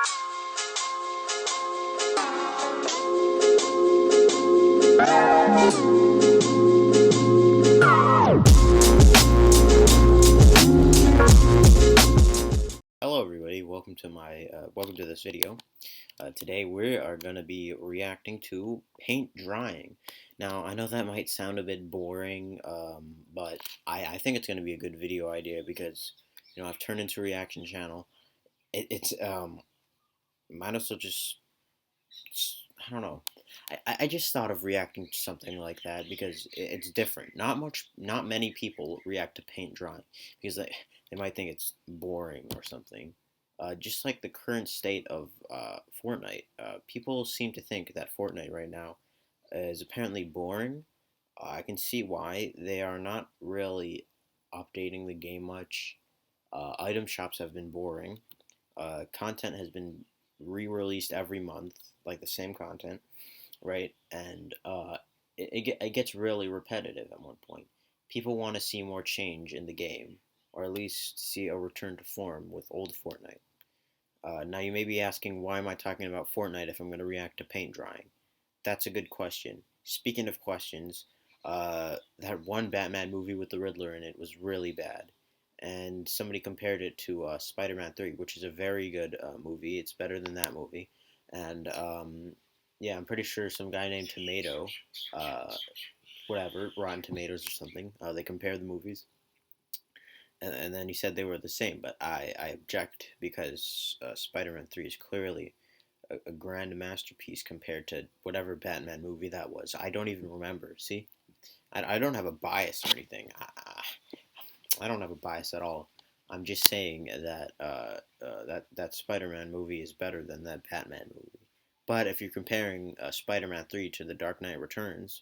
Hello everybody, welcome to this video. Today we are going to be reacting to paint drying. Now I know that might sound a bit boring, but I think it's going to be a good video idea because I've turned into a reaction channel. It's might as well just I don't know. I just thought of reacting to something like that because it's different. Not many people react to paint drying because they might think it's boring or something. Just like the current state of Fortnite, people seem to think that Fortnite right now is apparently boring. I can see why. They are not really updating the game much. Item shops have been boring. Content has been re-released every month, like the same content, right? And it gets really repetitive at one point. People want to see more change in the game, or at least see a return to form with old Fortnite. Now you may be asking, why am I talking about Fortnite if I'm going to react to paint drying? That's a good question. Speaking of questions, that one Batman movie with the Riddler in it was really bad. And somebody compared it to Spider-Man 3, which is a very good movie. It's better than that movie. And yeah, I'm pretty sure some guy named Tomato, uh, whatever, Rotten Tomatoes or something, they compared the movies. And then he said they were the same, but I object because Spider-Man 3 is clearly a grand masterpiece compared to whatever Batman movie that was. I don't even remember. See, I don't have a bias or anything. I don't have a bias at all. I'm just saying that that Spider-Man movie is better than that Batman movie. But if you're comparing Spider-Man 3 to The Dark Knight Returns,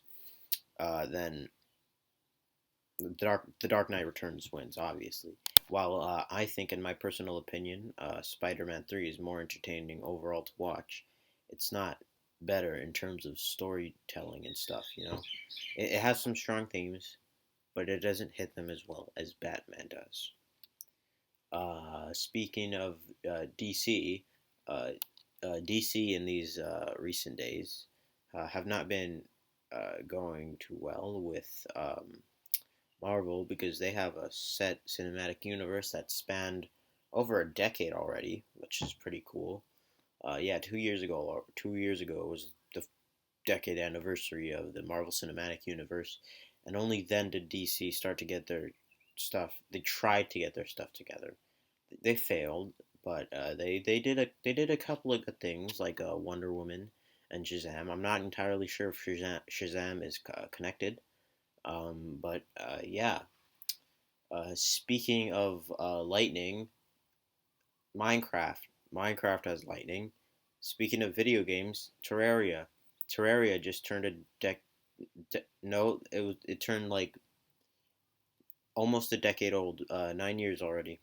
then the Dark Knight Returns wins, obviously. While I think, in my personal opinion, Spider-Man 3 is more entertaining overall to watch, it's not better in terms of storytelling and stuff. It has some strong themes, but it doesn't hit them as well as Batman does. Speaking of DC, uh, DC in these recent days have not been going too well with Marvel because they have a set cinematic universe that spanned over a decade already, which is pretty cool. Yeah, 2 years ago was the decade anniversary of the Marvel Cinematic Universe, and only then did DC start to get their stuff. They tried to get their stuff together. They failed, but they did a couple of good things like Wonder Woman and Shazam. I'm not entirely sure if Shazam is connected, but yeah. Speaking of lightning, Minecraft. Minecraft has lightning. Speaking of video games, Terraria. Terraria just turned a no, it turned like almost a decade old. 9 years already.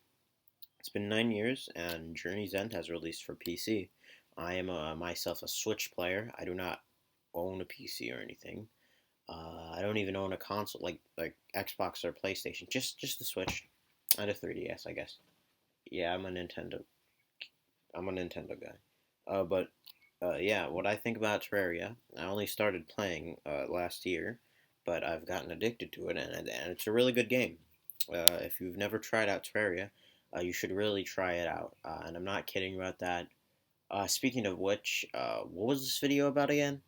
It's been 9 years, and Journey's End has released for PC. I am myself a Switch player. I do not own a PC or anything. I don't even own a console like Xbox or PlayStation. Just the Switch and a 3DS, I guess. Yeah, I'm a Nintendo guy. But yeah, what I think about Terraria, I only started playing last year, but I've gotten addicted to it, and it's a really good game. If you've never tried out Terraria, you should really try it out. And I'm not kidding about that. Speaking of which, what was this video about again?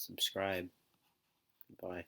subscribe. Bye.